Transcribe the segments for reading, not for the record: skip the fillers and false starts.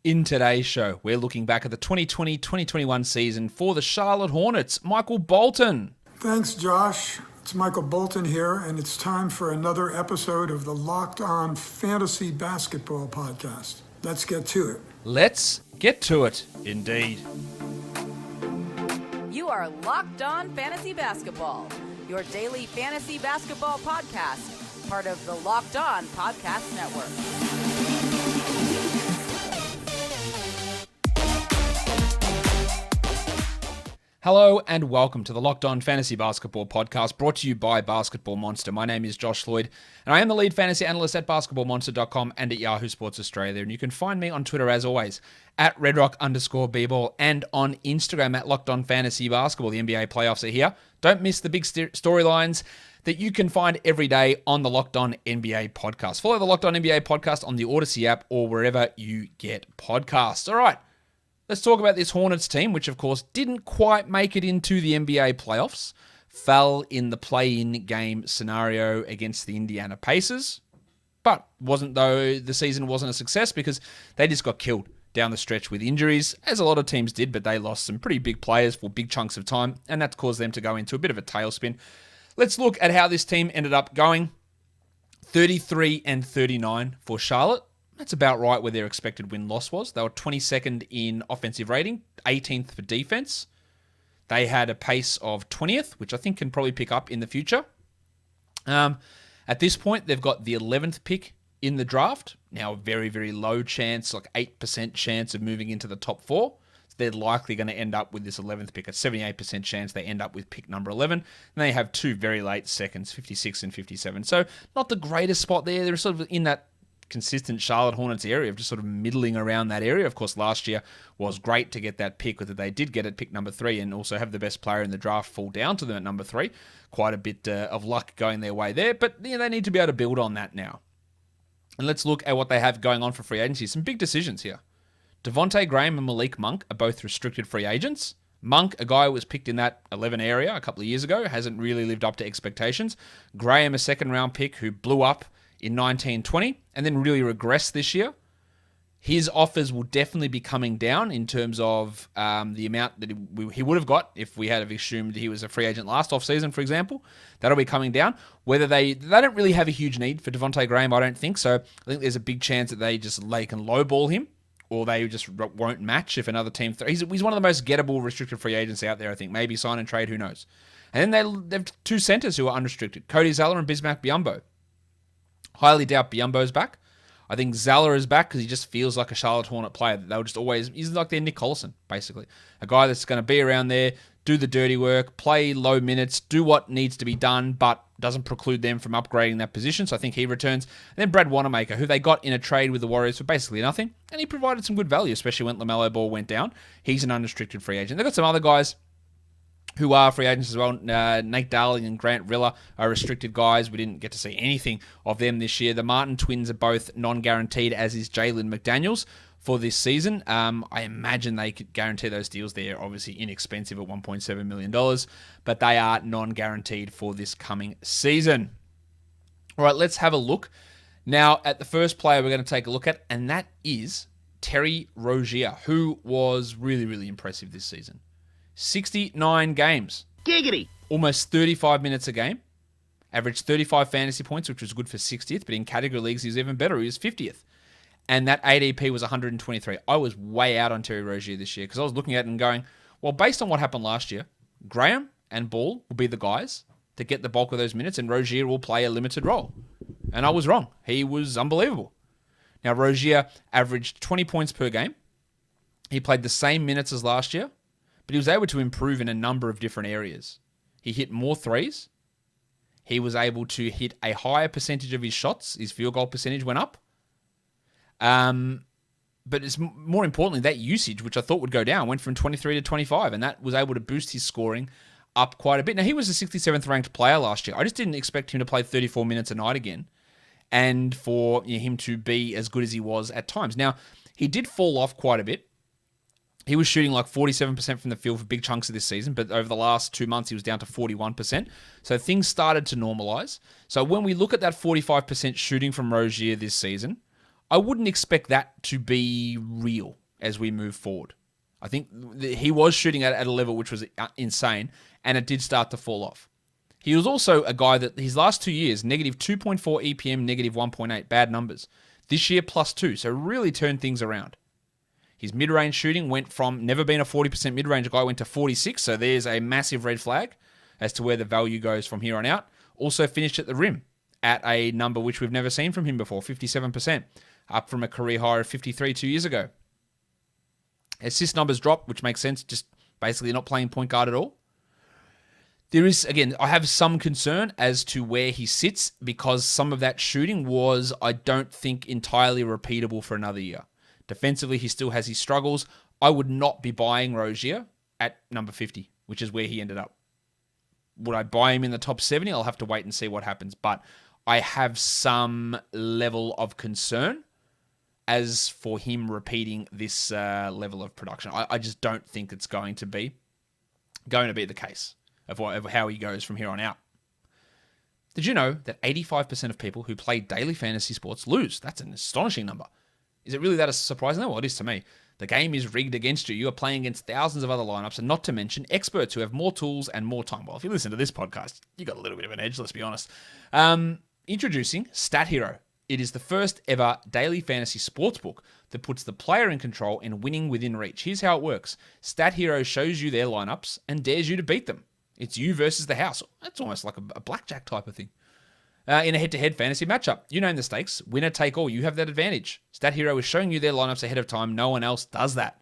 In today's show, we're looking back at the 2020-2021 season for the Charlotte Hornets. Michael Bolton. Thanks, Josh. It's Michael Bolton here, and it's time for another episode of the Locked On Fantasy Basketball Podcast. Let's get to it. Let's get to it, indeed. You are Locked On Fantasy Basketball, your daily fantasy basketball podcast, part of the Locked On Podcast Network. Hello and welcome to the Locked On Fantasy Basketball Podcast, brought to you by Basketball Monster. My name is Josh Lloyd, and I am the lead fantasy analyst at basketballmonster.com and at Yahoo Sports Australia. And you can find me on Twitter, as always, at redrock_bball, and on Instagram at Locked On Fantasy Basketball. The NBA playoffs are here. Don't miss the big storylines that you can find every day on the Locked On NBA podcast. Follow the Locked On NBA podcast on the Odyssey app or wherever you get podcasts. All right. Let's talk about this Hornets team, which of course didn't quite make it into the NBA playoffs, fell in the play-in game scenario against the Indiana Pacers, but the season wasn't a success because they just got killed down the stretch with injuries, as a lot of teams did, but they lost some pretty big players for big chunks of time, and that's caused them to go into a bit of a tailspin. Let's look at how this team ended up going. 33-39 for Charlotte. That's about right where their expected win-loss was. They were 22nd in offensive rating, 18th for defense. They had a pace of 20th, which I think can probably pick up in the future. At this point, they've got the 11th pick in the draft. Now, a very, very low chance, like 8% chance of moving into the top 4. So they're likely going to end up with this 11th pick. A 78% chance they end up with pick number 11. And they have two very late seconds, 56 and 57. So not the greatest spot there. They're sort of in that consistent Charlotte Hornets area of just sort of middling around that area. Of course, last year was great to get that pick, that they did get at pick number 3 and also have the best player in the draft fall down to them at number 3. Quite a bit of luck going their way there, but they need to be able to build on that now. And let's look at what they have going on for free agency. Some big decisions here. Devonte Graham and Malik Monk are both restricted free agents. Monk, a guy who was picked in that 11 area a couple of years ago, hasn't really lived up to expectations. Graham, a second-round pick who blew up in 19-20 and then really regressed this year. His offers will definitely be coming down in terms of the amount that he would have got if we had assumed he was a free agent last offseason, for example. That'll be coming down. Whether they don't really have a huge need for Devonte Graham, I don't think. So I think there's a big chance that they can lowball him, or they just won't match if another team... He's one of the most gettable restricted free agents out there, I think. Maybe sign and trade, who knows. And then they've two centers who are unrestricted. CODY ZELLER and Bismack Biyombo. Highly doubt Biyombo's back. I think Zeller is back because he just feels like a Charlotte Hornet player. They'll just always... He's like their Nick Collison, basically. A guy that's going to be around there, do the dirty work, play low minutes, do what needs to be done, but doesn't preclude them from upgrading that position. So I think he returns. And then Brad Wanamaker, who they got in a trade with the Warriors for basically nothing. And he provided some good value, especially when LaMelo Ball went down. He's an unrestricted free agent. They've got some other guys who are free agents as well. Nate Darling and Grant Riller are restricted guys. We didn't get to see anything of them this year. The Martin twins are both non-guaranteed, as is Jalen McDaniels for this season. I imagine they could guarantee those deals. They're obviously inexpensive at $1.7 million, but they are non-guaranteed for this coming season. All right, let's have a look now at the first player we're going to take a look at, and that is Terry Rozier, who was really, really impressive this season. 69 games. Giggity. Almost 35 minutes a game. Averaged 35 fantasy points, which was good for 60th, but in category leagues, he was even better. He was 50th. And that ADP was 123. I was way out on Terry Rozier this year because I was looking at it and going, well, based on what happened last year, Graham and Ball will be the guys to get the bulk of those minutes, and Rozier will play a limited role. And I was wrong. He was unbelievable. Now, Rozier averaged 20 points per game. He played the same minutes as last year, but he was able to improve in a number of different areas. He hit more threes. He was able to hit a higher percentage of his shots. His field goal percentage went up. But it's more importantly, that usage, which I thought would go down, went from 23 to 25, and that was able to boost his scoring up quite a bit. Now, he was the 67th ranked player last year. I just didn't expect him to play 34 minutes a night again and for him to be as good as he was at times. Now, he did fall off quite a bit. He was shooting like 47% from the field for big chunks of this season, but over the last 2 months, he was down to 41%. So things started to normalize. So when we look at that 45% shooting from Rozier this season, I wouldn't expect that to be real as we move forward. I think he was shooting at a level which was insane, and it did start to fall off. He was also a guy that his last 2 years, negative 2.4 EPM, negative 1.8, bad numbers. This year, plus 2, so really turned things around. His mid-range shooting went from never being a 40% mid-range guy, went to 46, so there's a massive red flag as to where the value goes from here on out. Also finished at the rim at a number which we've never seen from him before, 57%, up from a career high of 53 2 years ago. Assist numbers dropped, which makes sense, just basically not playing point guard at all. There is, again, I have some concern as to where he sits because some of that shooting was, I don't think, entirely repeatable for another year. Defensively, he still has his struggles. I would not be buying Rozier at number 50, which is where he ended up. Would I buy him in the top 70? I'll have to wait and see what happens. But I have some level of concern as for him repeating this level of production. I just don't think it's going to be the case of how he goes from here on out. Did you know that 85% of people who play daily fantasy sports lose? That's an astonishing number. Is it really that surprising? Well, it is to me. The game is rigged against you. You are playing against thousands of other lineups, and not to mention experts who have more tools and more time. Well, if you listen to this podcast, you got a little bit of an edge, let's be honest. Introducing Stat Hero. It is the first ever daily fantasy sportsbook that puts the player in control and winning within reach. Here's how it works. Stat Hero shows you their lineups and dares you to beat them. It's you versus the house. That's almost like a blackjack type of thing. In a head-to-head fantasy matchup, you name the stakes. Winner take all. You have that advantage. Stat Hero is showing you their lineups ahead of time. No one else does that.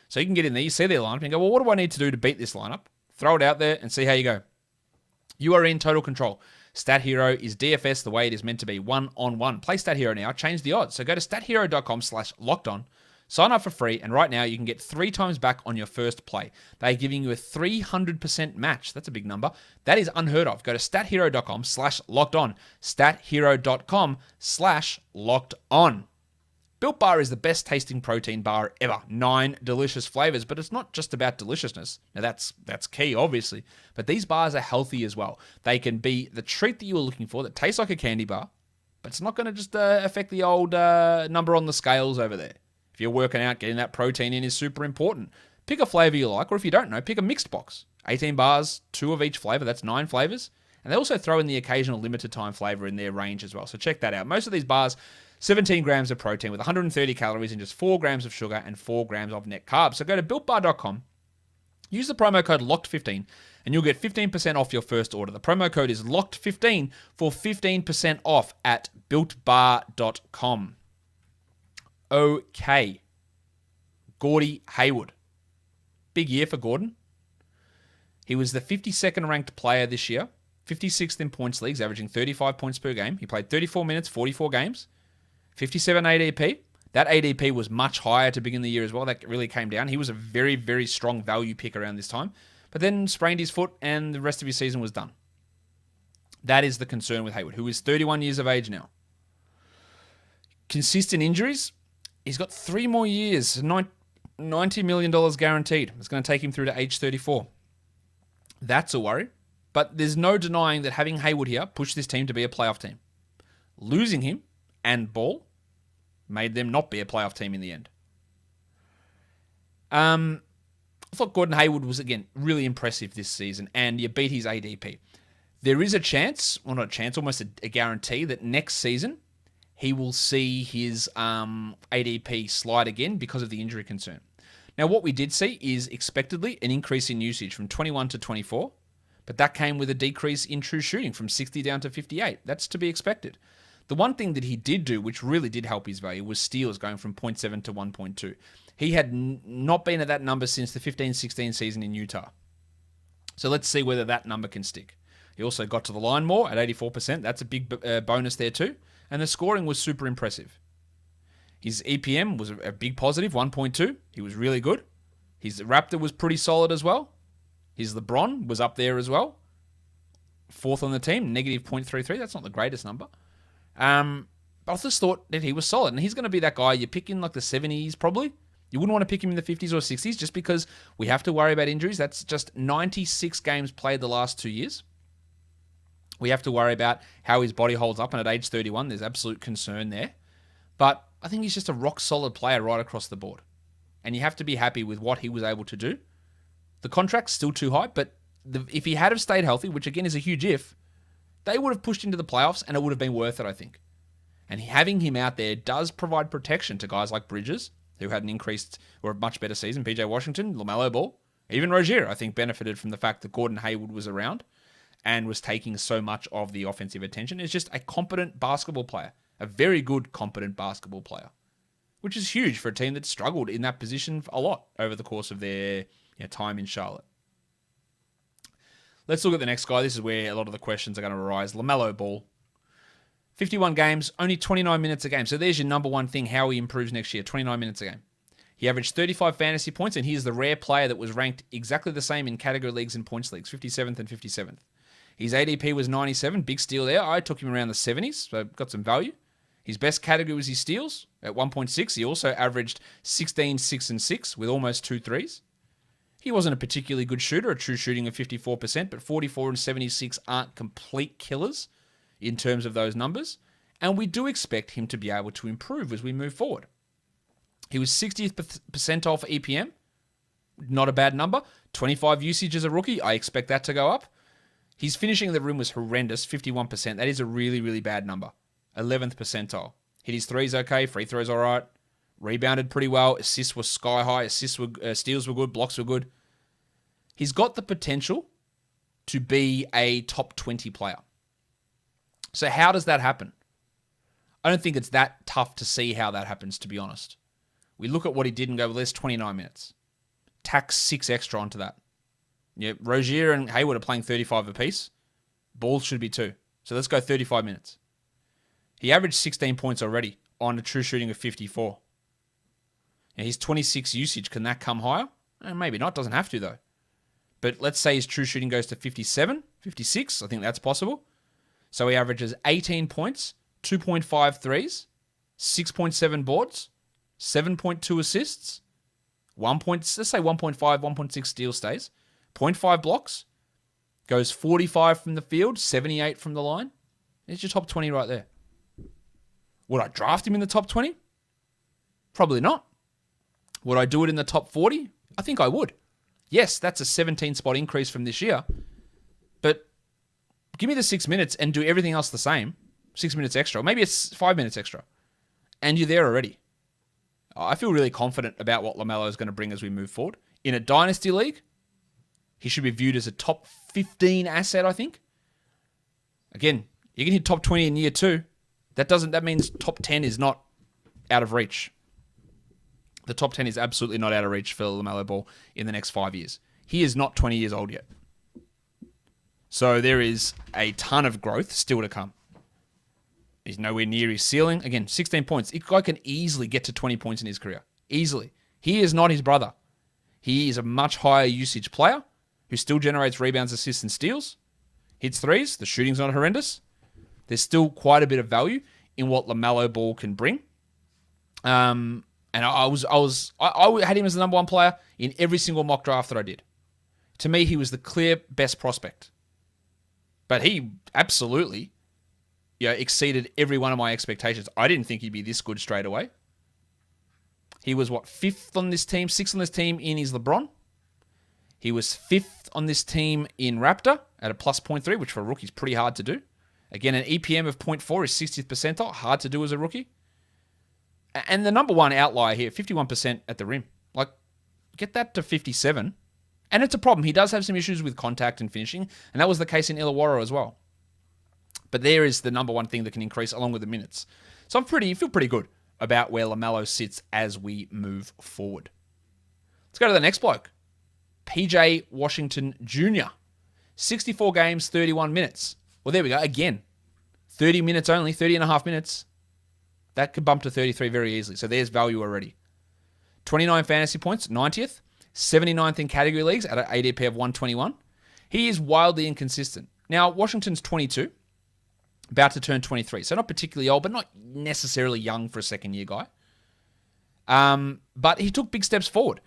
So you can get in there, you see their lineup, and go, well, what do I need to do to beat this lineup? Throw it out there and see how you go. You are in total control. Stat Hero is DFS the way it is meant to be, one-on-one. Play Stat Hero now. Change the odds. So go to stathero.com/lockedon. Sign up for free, and right now you can get 3 times back on your first play. They are giving you a 300% match. That's a big number. That is unheard of. Go to stathero.com/lockedon. Stathero.com/lockedon. Built Bar is the best tasting protein bar ever. 9 delicious flavors, but it's not just about deliciousness. Now that's key, obviously. But these bars are healthy as well. They can be the treat that you were looking for that tastes like a candy bar, but it's not going to just affect the old number on the scales over there. If you're working out, getting that protein in is super important. Pick a flavor you like, or if you don't know, pick a mixed box. 18 bars, 2 of each flavor, that's 9 flavors. And they also throw in the occasional limited time flavor in their range as well. So check that out. Most of these bars, 17 grams of protein with 130 calories and just 4 grams of sugar and 4 grams of net carbs. So go to builtbar.com, use the promo code LOCKED15, and you'll get 15% off your first order. The promo code is LOCKED15 for 15% off at builtbar.com. Okay. Gordy Hayward. Big year for Gordon. He was the 52nd ranked player this year, 56th in points leagues, averaging 35 points per game. He played 34 minutes, 44 games, 57 ADP. That ADP was much higher to begin the year as well. That really came down. He was a very, very strong value pick around this time, but then sprained his foot and the rest of his season was done. That is the concern with Hayward, who is 31 years of age now. Consistent injuries. He's got 3 more years, $90 million guaranteed. It's going to take him through to age 34. That's a worry. But there's no denying that having Hayward here pushed this team to be a playoff team. Losing him and Ball made them not be a playoff team in the end. I thought Gordon Hayward was, again, really impressive this season, and you beat his ADP. There is a chance, well, not a chance, almost a guarantee that next season he will see his ADP slide again because of the injury concern. Now, what we did see is expectedly an increase in usage from 21 to 24, but that came with a decrease in true shooting from 60 down to 58. That's to be expected. The one thing that he did do, which really did help his value, was steals going from 0.7 to 1.2. He had not been at that number since the 15-16 season in Utah. So let's see whether that number can stick. He also got to the line more at 84%. That's a big bonus there too. And the scoring was super impressive. His EPM was a big positive, 1.2. He was really good. His Raptor was pretty solid as well. His LeBron was up there as well. 4th on the team, negative 0.33. That's not the greatest number. But I just thought that he was solid. And he's going to be that guy you pick in like the 70s probably. You wouldn't want to pick him in the 50s or 60s just because we have to worry about injuries. That's just 96 games played the last 2 years. We have to worry about how his body holds up, and at age 31, there's absolute concern there. But I think he's just a rock-solid player right across the board. And you have to be happy with what he was able to do. The contract's still too high, but if he had have stayed healthy, which again is a huge if, they would have pushed into the playoffs and it would have been worth it, I think. And having him out there does provide protection to guys like Bridges, who had an increased or a much better season, PJ Washington, LaMelo Ball, even Rozier, I think, benefited from the fact that Gordon Hayward was around and was taking so much of the offensive attention. It's just a competent basketball player, a very good, competent basketball player, which is huge for a team that struggled in that position a lot over the course of their time in Charlotte. Let's look at the next guy. This is where a lot of the questions are going to arise. LaMelo Ball. 51 games, only 29 minutes a game. So there's your number one thing, how he improves next year, 29 minutes a game. He averaged 35 fantasy points, and he's the rare player that was ranked exactly the same in category leagues and points leagues, 57th and 57th. His ADP was 97, big steal there. I took him around the 70s, so got some value. His best category was his steals at 1.6. He also averaged 16, 6, and 6 with almost 2 threes. He wasn't a particularly good shooter, a true shooting of 54%, but 44 and 76 aren't complete killers in terms of those numbers. And we do expect him to be able to improve as we move forward. He was 60th percentile for EPM. Not a bad number. 25 usage as a rookie. I expect that to go up. His finishing in the rim was horrendous, 51%. That is a really, really bad number. 11th percentile. Hit his threes okay. Free throws all right. Rebounded pretty well. Assists were sky high. Steals were good. Blocks were good. He's got the potential to be a top 20 player. So how does that happen? I don't think it's that tough to see how that happens, to be honest. We look at what he did and go, well, there's 29 minutes. Tack 6 extra onto that. Yeah, Rozier and Hayward are playing 35 apiece. Ball should be 2. So let's go 35 minutes. He averaged 16 points already on a true shooting of 54. Now, his 26 usage, can that come higher? Maybe not. Doesn't have to, though. But let's say his true shooting goes to 57, 56. I think that's possible. So he averages 18 points, 2.5 threes, 6.7 boards, 7.2 assists, let's say 1.5, 1.6 steal stays, 0.5 blocks, goes 45 from the field, 78 from the line. There's your top 20 right there. Would I draft him in the top 20? Probably not. Would I do it in the top 40? I think I would. Yes, that's a 17-spot increase from this year. But give me the 6 minutes and do everything else the same. 6 minutes extra. Maybe it's 5 minutes extra. And you're there already. I feel really confident about what LaMelo is going to bring as we move forward. In a dynasty league, he should be viewed as a top 15 asset, I think. Again, you can hit top 20 in year 2. That means top 10 is not out of reach. The top 10 is absolutely not out of reach for LaMelo Ball in the next 5 years. He is not 20 years old yet. So there is a ton of growth still to come. He's nowhere near his ceiling. Again, 16 points. This guy can easily get to 20 points in his career. Easily. He is not his brother. He is a much higher usage player who still generates rebounds, assists, and steals. Hits threes. The shooting's not horrendous. There's still quite a bit of value in what LaMelo Ball can bring. And I had him as the number one player in every single mock draft that I did. To me, he was the clear best prospect. But he absolutely exceeded every one of my expectations. I didn't think he'd be this good straight away. He was, 5th on this team, 6th on this team in his LeBron. He was 5th on this team in Raptor at a plus 0.3, which for a rookie is pretty hard to do. Again, an EPM of 0.4 is 60th percentile, hard to do as a rookie. And the number one outlier here, 51% at the rim. Get that to 57. And it's a problem. He does have some issues with contact and finishing, and that was the case in Illawarra as well. But there is the number one thing that can increase along with the minutes. So I feel pretty good about where LaMelo sits as we move forward. Let's go to the next bloke. PJ Washington Jr. 64 games, 31 minutes. Well, there we go. Again, 30 minutes only, 30 and a half minutes. That could bump to 33 very easily. So there's value already. 29 fantasy points, 90th. 79th in category leagues at an ADP of 121. He is wildly inconsistent. Now, Washington's 22, about to turn 23. So not particularly old, but not necessarily young for a second-year guy. But he took big steps forward.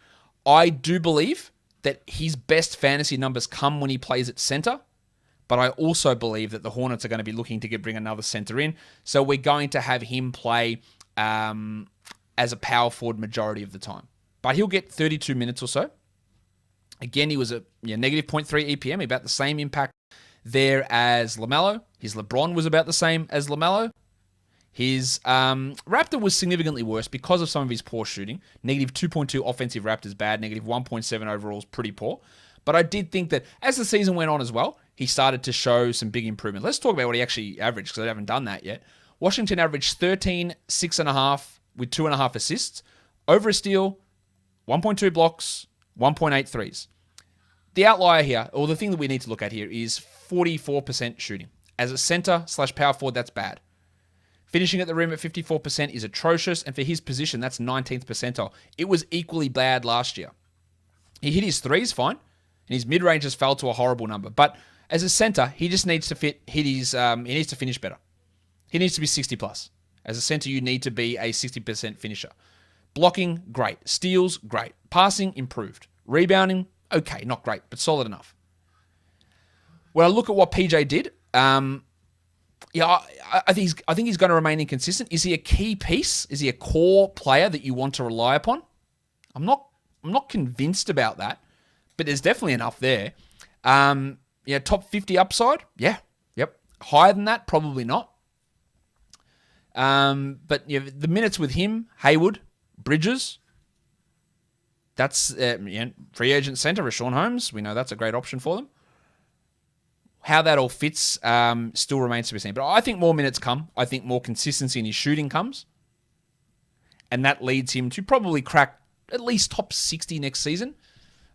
I do believe that his best fantasy numbers come when he plays at center. But I also believe that the Hornets are going to be looking to bring another center in. So we're going to have him play as a power forward majority of the time. But he'll get 32 minutes or so. Again, he was a negative 0.3 EPM, about the same impact there as LaMelo. His LeBron was about the same as LaMelo. His Raptor was significantly worse because of some of his poor shooting. Negative 2.2 offensive Raptors bad. Negative 1.7 overall is pretty poor. But I did think that as the season went on as well, he started to show some big improvement. Let's talk about what he actually averaged, because I haven't done that yet. Washington averaged 13, 6.5 with 2.5 assists. Over a steal, 1.2 blocks, 1.8 threes. The outlier here, or the thing that we need to look at here, is 44% shooting. As a center / power forward, that's bad. Finishing at the rim at 54% is atrocious, and for his position, that's 19th percentile. It was equally bad last year. He hit his threes fine, and his mid-ranges fell to a horrible number. But as a center, he just needs to he needs to finish better. He needs to be 60 plus. As a center, you need to be a 60% finisher. Blocking, great. Steals, great. Passing, improved. Rebounding, okay, not great, but solid enough. When I look at what PJ did, I think he's going to remain inconsistent. Is he a key piece? Is he a core player that you want to rely upon? I'm not convinced about that, but there's definitely enough there. Top 50 upside? Yeah. Yep. Higher than that? Probably not. But the minutes with him, Hayward, Bridges, that's free agent center, Rashawn Holmes. We know that's a great option for them. How that all fits still remains to be seen. But I think more minutes come. I think more consistency in his shooting comes. And that leads him to probably crack at least top 60 next season.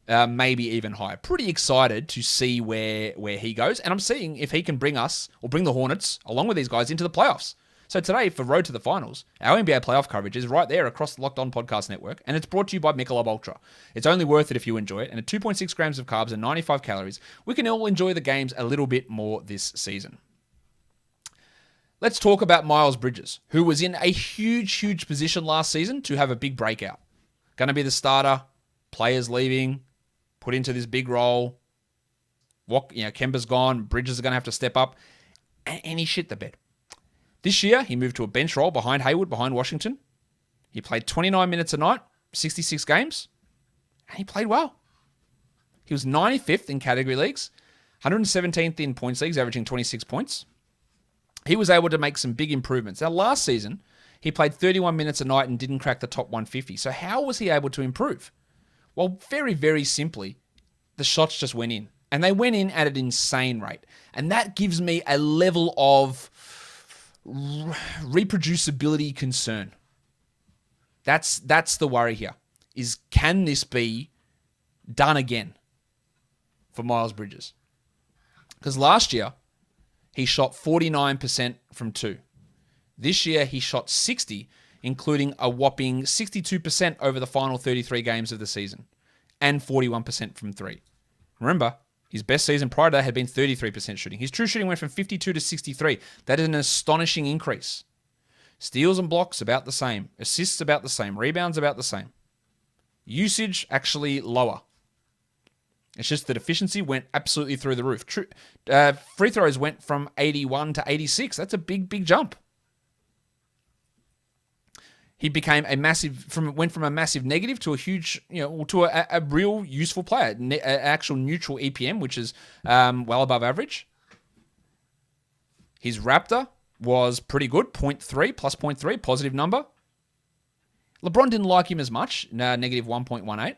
Maybe even higher. Pretty excited to see where he goes. And I'm seeing if he can bring us, or bring the Hornets, along with these guys, into the playoffs. So today, for Road to the Finals, our NBA playoff coverage is right there across the Locked On Podcast Network, and it's brought to you by Michelob Ultra. It's only worth it if you enjoy it, and at 2.6 grams of carbs and 95 calories, we can all enjoy the games a little bit more this season. Let's talk about Miles Bridges, who was in a huge position last season to have a big breakout. Going to be the starter, players leaving, put into this big role. Kemba's gone, Bridges are going to have to step up, and he shit the bed. This year, he moved to a bench role behind Hayward, behind Washington. He played 29 minutes a night, 66 games, and he played well. He was 95th in category leagues, 117th in points leagues, averaging 26 points. He was able to make some big improvements. Now, last season, he played 31 minutes a night and didn't crack the top 150. So how was he able to improve? Well, very, very simply, the shots just went in. And they went in at an insane rate. And that gives me a level of reproducibility concern. That's the worry here, is can this be done again for Miles Bridges? Because last year, he shot 49% from two. This year, he shot 60%, including a whopping 62% over the final 33 games of the season, and 41% from three. Remember, his best season prior to that had been 33% shooting. His true shooting went from 52 to 63. That is an astonishing increase. Steals and blocks, about the same. Assists, about the same. Rebounds, about the same. Usage, actually lower. It's just that efficiency went absolutely through the roof. Free throws went from 81 to 86. That's a big jump. He became went from a massive negative to a huge, to a real useful player. An actual neutral EPM, which is well above average. His Raptor was pretty good, 0.3, plus 0.3, positive number. LeBron didn't like him as much, negative 1.18.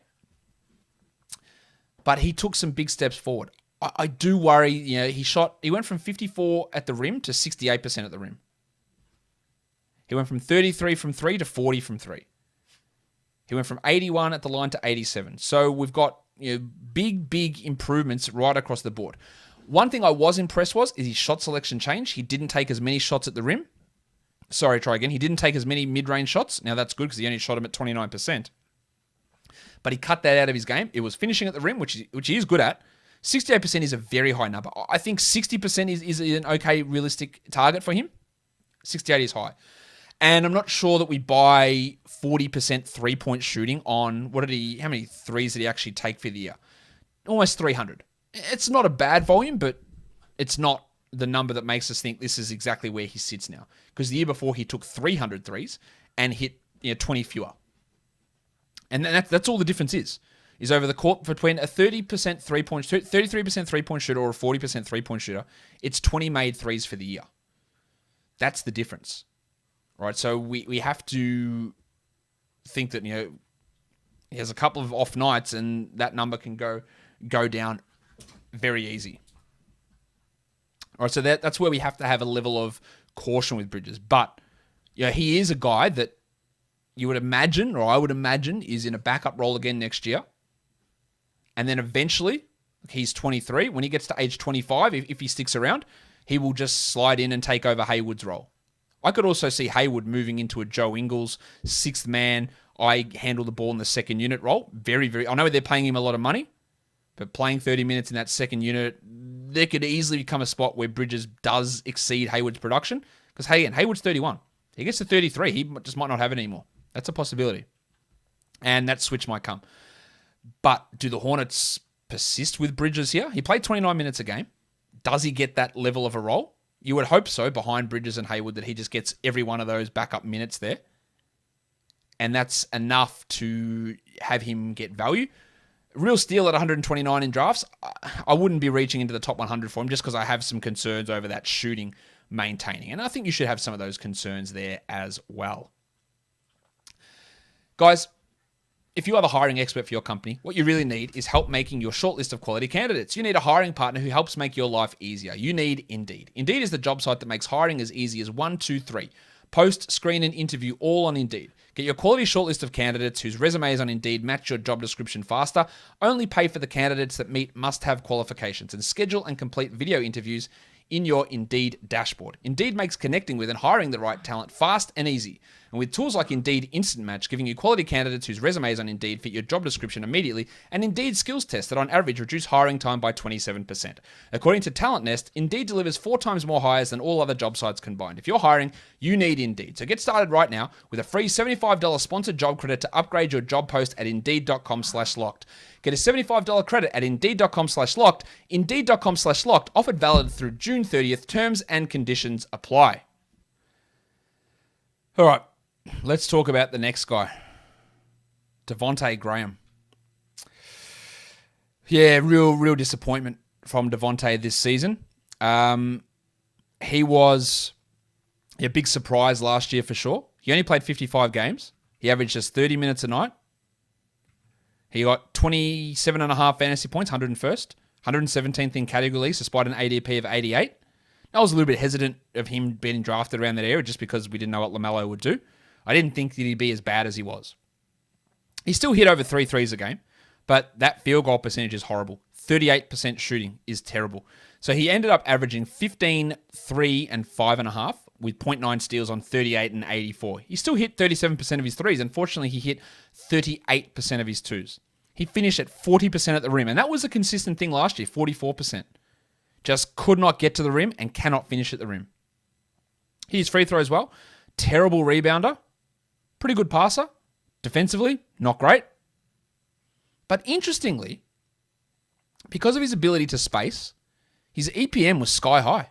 But he took some big steps forward. I do worry, he went from 54 at the rim to 68% at the rim. He went from 33 from three to 40 from three. He went from 81 at the line to 87. So we've got big improvements right across the board. One thing I was impressed is his shot selection changed. He didn't take as many shots at the rim. Sorry, try again. He didn't take as many mid-range shots. Now that's good because he only shot him at 29%. But he cut that out of his game. It was finishing at the rim, which he is good at. 68% is a very high number. I think 60% is an okay, realistic target for him. 68 is high. And I'm not sure that we buy 40% three-point shooting on, how many threes did he actually take for the year? Almost 300. It's not a bad volume, but it's not the number that makes us think this is exactly where he sits now. Because the year before, he took 300 threes, and hit 20 fewer. And that's all the difference is over the court between a 30% three-point shooter, 33% three-point shooter or a 40% three-point shooter, it's 20 made threes for the year. That's the difference, right? So we have to think that, he has a couple of off nights and that number can go down very easy. All right, so that's where we have to have a level of caution with Bridges. But he is a guy that you would imagine, or I would imagine, is in a backup role again next year. And then eventually, he's 23. When he gets to age 25, if he sticks around, he will just slide in and take over Hayward's role. I could also see Hayward moving into a Joe Ingles, sixth man, I handle the ball in the second unit role. Very, very... I know they're paying him a lot of money, but playing 30 minutes in that second unit, there could easily become a spot where Bridges does exceed Hayward's production. Because, Hayward's 31. He gets to 33, he just might not have it anymore. That's a possibility. And that switch might come. But do the Hornets persist with Bridges here? He played 29 minutes a game. Does he get that level of a role? You would hope so, behind Bridges and Hayward, that he just gets every one of those backup minutes there. And that's enough to have him get value. Real steal at 129 in drafts. I wouldn't be reaching into the top 100 for him just because I have some concerns over that shooting maintaining. And I think you should have some of those concerns there as well. Guys, if you are the hiring expert for your company, what you really need is help making your shortlist of quality candidates. You need a hiring partner who helps make your life easier. You need Indeed. Indeed is the job site that makes hiring as easy as 1, 2, 3. Post, screen, and interview all on Indeed. Get your quality shortlist of candidates whose resumes on Indeed match your job description faster. Only pay for the candidates that meet must-have qualifications, and schedule and complete video interviews in your Indeed dashboard. Indeed makes connecting with and hiring the right talent fast and easy. And with tools like Indeed Instant Match, giving you quality candidates whose resumes on Indeed fit your job description immediately, and Indeed skills tests that on average reduce hiring time by 27%. According to Talent Nest, Indeed delivers 4 times more hires than all other job sites combined. If you're hiring, you need Indeed. So get started right now with a free $75 sponsored job credit to upgrade your job post at Indeed.com/locked. Get a $75 credit at Indeed.com/locked. Indeed.com/locked. Offered valid through June 30th. Terms and conditions apply. All right, let's talk about the next guy. Devonte Graham. Yeah, real disappointment from Devonte this season. He was a big surprise last year for sure. He only played 55 games. He averaged just 30 minutes a night. He got 27.5 fantasy points, 101st, 117th in category leagues, despite an ADP of 88. I was a little bit hesitant of him being drafted around that area just because we didn't know what LaMelo would do. I didn't think that he'd be as bad as he was. He still hit over 3 threes a game, but that field goal percentage is horrible. 38% shooting is terrible. So he ended up averaging 15, 3, and 5.5 with 0.9 steals on 38 and 84. He still hit 37% of his threes. Unfortunately, he hit 38% of his twos. He finished at 40% at the rim, and that was a consistent thing last year, 44%. Just could not get to the rim and cannot finish at the rim. He hits free throws well. Terrible rebounder. Pretty good passer. Defensively, not great. But interestingly, because of his ability to space, his EPM was sky high.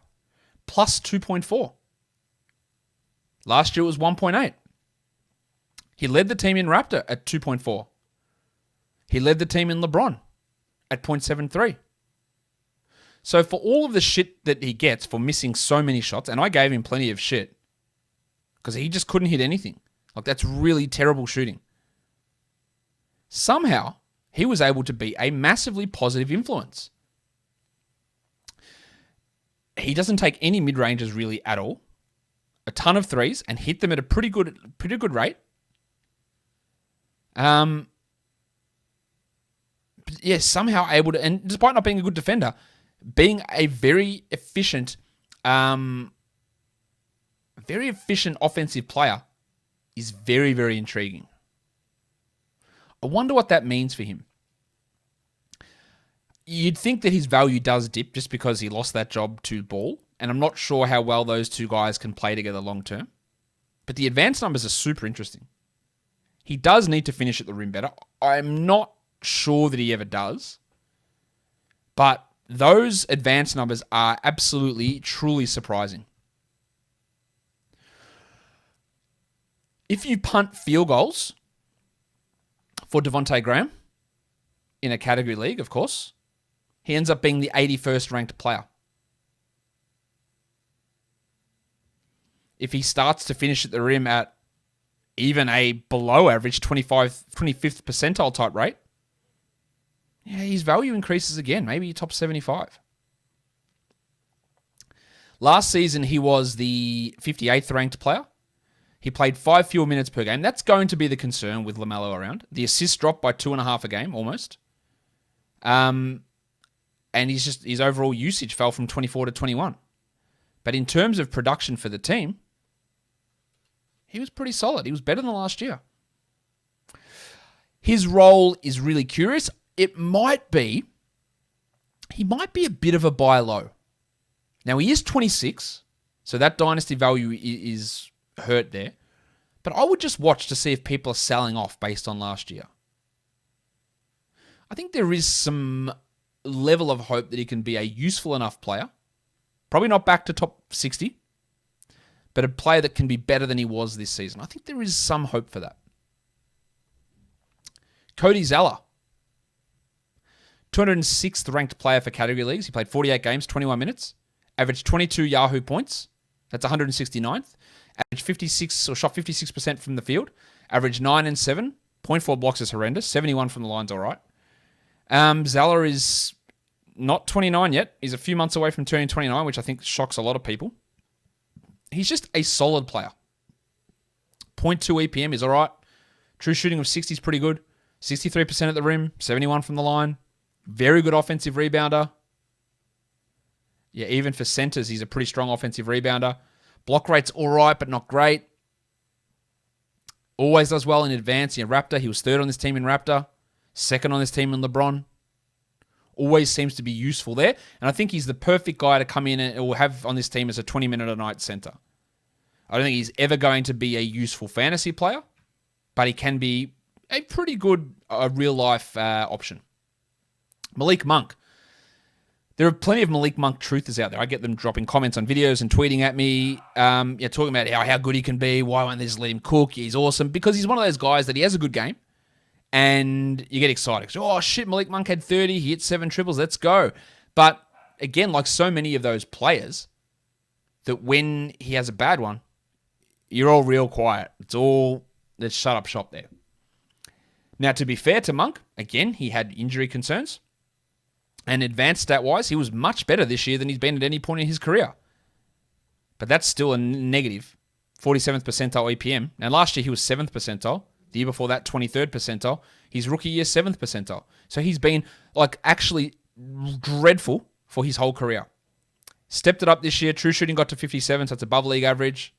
Plus 2.4. Last year it was 1.8. He led the team in Raptor at 2.4. He led the team in LeBron at 0.73. So for all of the shit that he gets for missing so many shots, and I gave him plenty of shit because he just couldn't hit anything. Like, that's really terrible shooting. Somehow, he was able to be a massively positive influence. He doesn't take any mid-ranges really at all. A ton of threes and hit them at a pretty good rate. But yeah, somehow able to, and despite not being a good defender, being a very efficient offensive player is very, very intriguing. I wonder what that means for him. You'd think that his value does dip just because he lost that job to Ball, and I'm not sure how well those two guys can play together long term. But the advanced numbers are super interesting. He does need to finish at the rim better. I'm not sure that he ever does. But those advanced numbers are absolutely, truly surprising. If you punt field goals for Devonte Graham in a category league, of course, he ends up being the 81st ranked player. If he starts to finish at the rim at even a below average 25th percentile type rate, yeah, his value increases again, maybe top 75. Last season, he was the 58th ranked player. He played 5 fewer minutes per game. That's going to be the concern with LaMelo around. The assists dropped by 2.5 a game, almost. And his overall usage fell from 24 to 21. But in terms of production for the team, he was pretty solid. He was better than last year. His role is really curious. He might be a bit of a buy low. Now, he is 26, so that dynasty value is hurt there. But I would just watch to see if people are selling off based on last year. I think there is some level of hope that he can be a useful enough player. Probably not back to top 60, but a player that can be better than he was this season. I think there is some hope for that. CODY ZELLER, 206th ranked player for category leagues. He played 48 games, 21 minutes. Averaged 22 Yahoo points. That's 169th. Averaged 56 or shot 56% from the field. Averaged 9 and 7. 0.4 blocks is horrendous. 71 from the line's all right. Zeller is not 29 yet. He's a few months away from turning 29, which I think shocks a lot of people. He's just a solid player. 0.2 EPM is all right. True shooting of 60 is pretty good. 63% at the rim. 71 from the line. Very good offensive rebounder. Yeah, even for centers, he's a pretty strong offensive rebounder. Block rate's all right, but not great. Always does well in advance. Raptor, he was third on this team in Raptor. Second on this team in LeBron. Always seems to be useful there. And I think he's the perfect guy to come in and will have on this team as a 20-minute-a-night center. I don't think he's ever going to be a useful fantasy player, but he can be a pretty good real-life option. Malik Monk. There are plenty of Malik Monk truthers out there. I get them dropping comments on videos and tweeting at me, talking about how good he can be. Why won't they just let him cook? He's awesome. Because he's one of those guys that he has a good game, and you get excited. So, oh, shit, Malik Monk had 30. He hit 7 triples. Let's go. But, again, like so many of those players, that when he has a bad one, you're all real quiet. Let's shut up shop there. Now, to be fair to Monk, again, he had injury concerns. And advanced stat-wise, he was much better this year than he's been at any point in his career. But that's still a negative 47th percentile EPM. Now, last year he was 7th percentile. The year before that, 23rd percentile. His rookie year, 7th percentile. So he's been actually dreadful for his whole career. Stepped it up this year. True shooting got to 57, so it's above league average.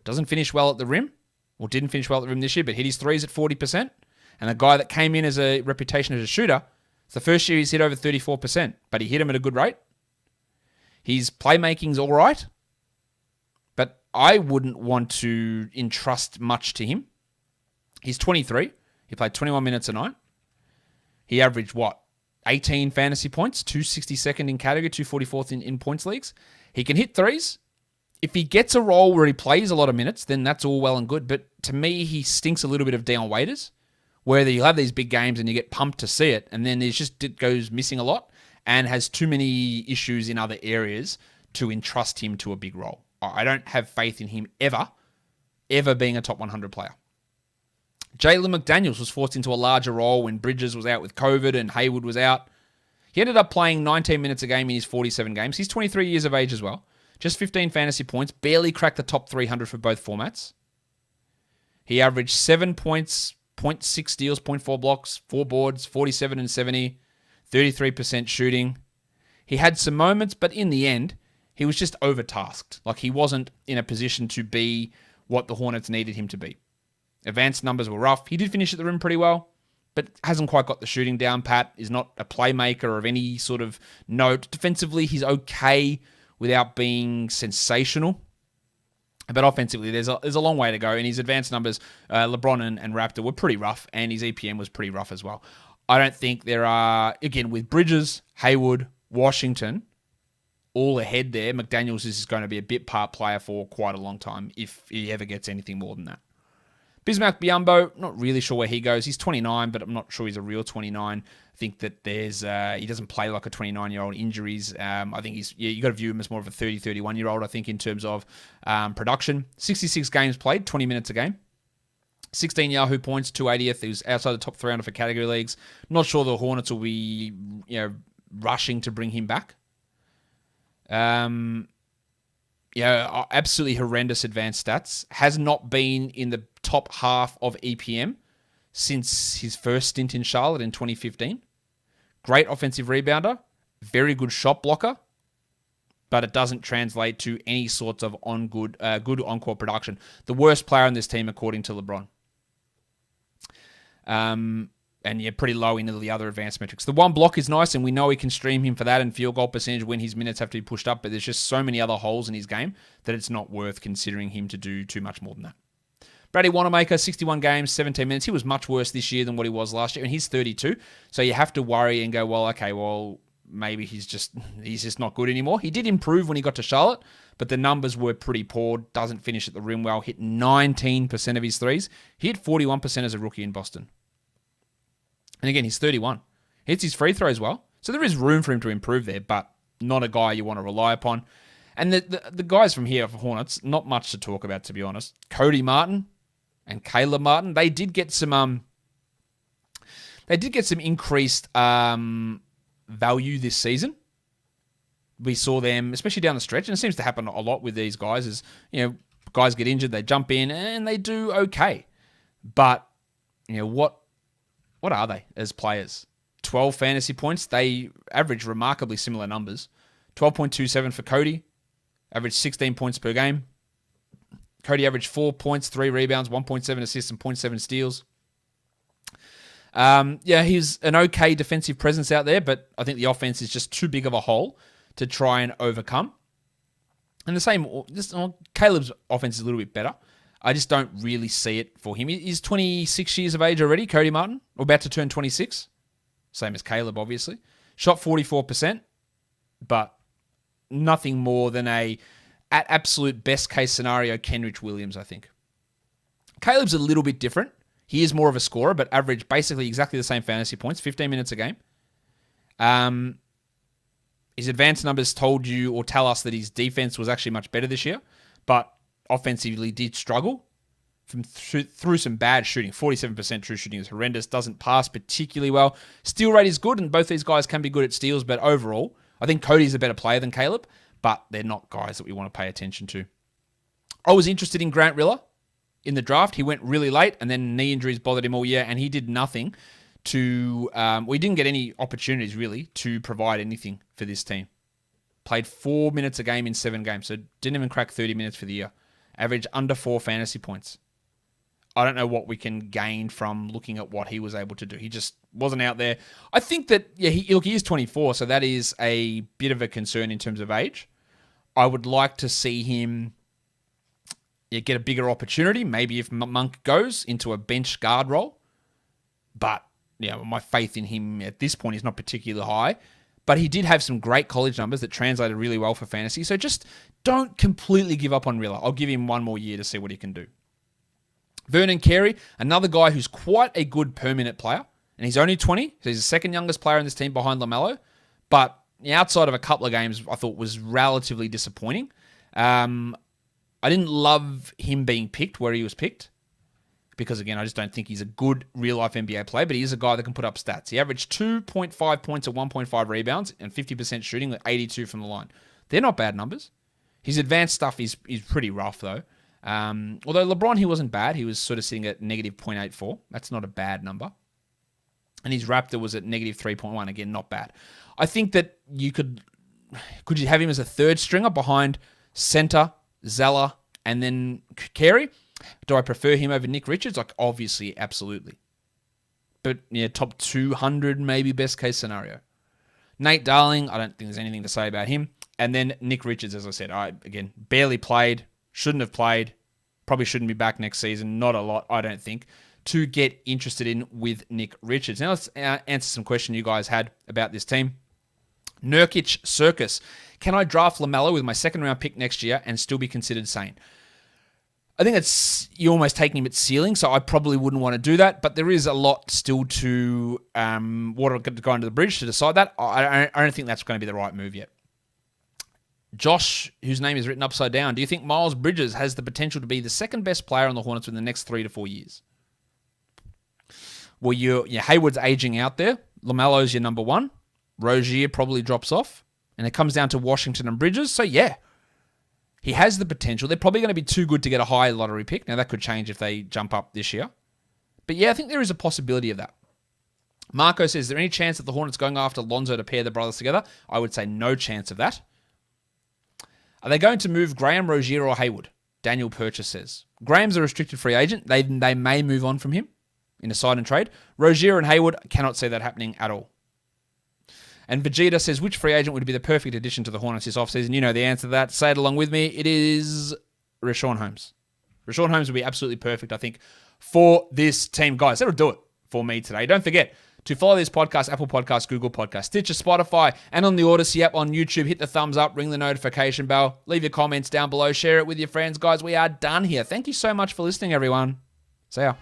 Doesn't finish well at the rim. Or didn't finish well at the rim this year, but hit his threes at 40%. And a guy that came in as a reputation as a shooter, it's the first year he's hit over 34%, but he hit him at a good rate. His playmaking's all right, but I wouldn't want to entrust much to him. He's 23. He played 21 minutes a night. He averaged, 18 fantasy points, 262nd in category, 244th in points leagues. He can hit threes. If he gets a role where he plays a lot of minutes, then that's all well and good. But to me, he stinks a little bit of Dion Waiters, where you'll have these big games and you get pumped to see it, and then it goes missing a lot and has too many issues in other areas to entrust him to a big role. I don't have faith in him ever being a top 100 player. Jalen McDaniels was forced into a larger role when Bridges was out with COVID and Hayward was out. He ended up playing 19 minutes a game in his 47 games. He's 23 years of age as well. Just 15 fantasy points, barely cracked the top 300 for both formats. He averaged 7 points, 0.6 steals, 0.4 blocks, 4 boards, 47 and 70, 33% shooting. He had some moments, but in the end, he was just overtasked. He wasn't in a position to be what the Hornets needed him to be. Advanced numbers were rough. He did finish at the rim pretty well, but hasn't quite got the shooting down pat, is not a playmaker of any sort of note. Defensively, he's okay without being sensational. But offensively, there's a long way to go. And his advanced numbers, LeBron and Raptor, were pretty rough, and his EPM was pretty rough as well. I don't think there are, again, with Bridges, Hayward, Washington, all ahead there, McDaniels is going to be a bit part player for quite a long time if he ever gets anything more than that. Bismack Biyombo, not really sure where he goes. He's 29, but I'm not sure he's a real 29. I think that he doesn't play like a 29-year-old. Injuries. I think you got to view him as more of a 30, 31-year-old, I think, in terms of production. 66 games played, 20 minutes a game. 16 Yahoo points, 280th. He was outside the top 300 for category leagues. Not sure the Hornets will be, rushing to bring him back. Absolutely horrendous advanced stats. Has not been in the top half of EPM since his first stint in Charlotte in 2015. Great offensive rebounder, very good shot blocker, but it doesn't translate to any sorts of good on-court production. The worst player on this team, according to LeBron. Pretty low in the other advanced metrics. The one block is nice, and we know we can stream him for that, and field goal percentage when his minutes have to be pushed up, but there's just so many other holes in his game that it's not worth considering him to do too much more than that. Brady Wanamaker, 61 games, 17 minutes. He was much worse this year than what he was last year, and he's 32, so you have to worry and go, maybe he's just not good anymore. He did improve when he got to Charlotte, but the numbers were pretty poor. Doesn't finish at the rim well. Hit 19% of his threes. He hit 41% as a rookie in Boston. And again, he's 31. Hits his free throws well. So there is room for him to improve there, but not a guy you want to rely upon. And the guys from here for Hornets, not much to talk about, to be honest. Cody Martin and Caleb Martin, they did get some increased value this season. We saw them, especially down the stretch, and it seems to happen a lot with these guys, is, guys get injured, they jump in, and they do okay. But, what are they as players? 12 fantasy points. They average remarkably similar numbers. 12.27 for Cody. Averaged 16 points per game. Cody averaged 4 points, 3 rebounds, 1.7 assists, and 0.7 steals. He's an okay defensive presence out there, but I think the offense is just too big of a hole to try and overcome. And Caleb's offense is a little bit better. I just don't really see it for him. He's 26 years of age already, Cody Martin. We're about to turn 26. Same as Caleb, obviously. Shot 44%, but nothing more than at absolute best case scenario, Kenrich Williams, I think. Caleb's a little bit different. He is more of a scorer, but averaged basically exactly the same fantasy points, 15 minutes a game. His advanced numbers told you or tell us that his defense was actually much better this year, but offensively did struggle through some bad shooting. 47% true shooting is horrendous. Doesn't pass particularly well. Steal rate is good, and both these guys can be good at steals, but overall, I think Cody's a better player than Caleb, but they're not guys that we want to pay attention to. I was interested in Grant Riller in the draft. He went really late, and then knee injuries bothered him all year, and he did nothing to... we didn't get any opportunities, really, to provide anything for this team. Played 4 minutes a game in 7 games, so didn't even crack 30 minutes for the year. Average under 4 fantasy points. I don't know what we can gain from looking at what he was able to do. He just wasn't out there. I think that, he is 24, so that is a bit of a concern in terms of age. I would like to see him get a bigger opportunity, maybe if Monk goes into a bench guard role. But, my faith in him at this point is not particularly high. But he did have some great college numbers that translated really well for fantasy. So just don't completely give up on Riller. I'll give him one more year to see what he can do. Vernon Carey, another guy who's quite a good per-minute player. And he's only 20. So he's the second youngest player in this team behind LaMelo. But outside of a couple of games, I thought was relatively disappointing. I didn't love him being picked where he was picked. Because, again, I just don't think he's a good real-life NBA player, but he is a guy that can put up stats. He averaged 2.5 points and 1.5 rebounds and 50% shooting with 82 from the line. They're not bad numbers. His advanced stuff is pretty rough, though. Although LeBron, he wasn't bad. He was sort of sitting at negative 0.84. That's not a bad number. And his Raptor was at negative 3.1. Again, not bad. I think that could you have him as a third stringer behind center, Zeller, and then Carey? Do I prefer him over Nick Richards? Obviously, absolutely. But, top 200 maybe best case scenario. Nate Darling, I don't think there's anything to say about him. And then Nick Richards, as I said, again, barely played, shouldn't have played, probably shouldn't be back next season. Not a lot, I don't think, to get interested in with Nick Richards. Now let's answer some questions you guys had about this team. Nurkic Circus. Can I draft LaMelo with my second round pick next year and still be considered sane? I think you're almost taking him at ceiling, so I probably wouldn't want to do that. But there is a lot still to water to go under the bridge to decide that. I don't think that's going to be the right move yet. Josh, whose name is written upside down, do you think Miles Bridges has the potential to be the second best player on the Hornets in the next 3 to 4 years? Well, Hayward's aging out there. LaMelo's your number one. Rozier probably drops off. And it comes down to Washington and Bridges. So, yeah, he has the potential. They're probably going to be too good to get a high lottery pick. Now, that could change if they jump up this year. But, yeah, I think there is a possibility of that. Marco says, is there any chance that the Hornets going after Lonzo to pair the brothers together? I would say no chance of that. Are they going to move Graham, Rozier, or Hayward? Daniel Purchase says. Graham's a restricted free agent. They may move on from him in a sign and trade. Rozier and Hayward, cannot see that happening at all. And Vegeta says, which free agent would be the perfect addition to the Hornets this offseason? You know the answer to that. Say it along with me. It is Richaun Holmes. Richaun Holmes would be absolutely perfect, I think, for this team. Guys, that'll do it for me today. Don't forget to follow this podcast, Apple Podcasts, Google Podcasts, Stitcher, Spotify, and on the Odyssey app on YouTube. Hit the thumbs up, ring the notification bell, leave your comments down below, share it with your friends. Guys, we are done here. Thank you so much for listening, everyone. See ya.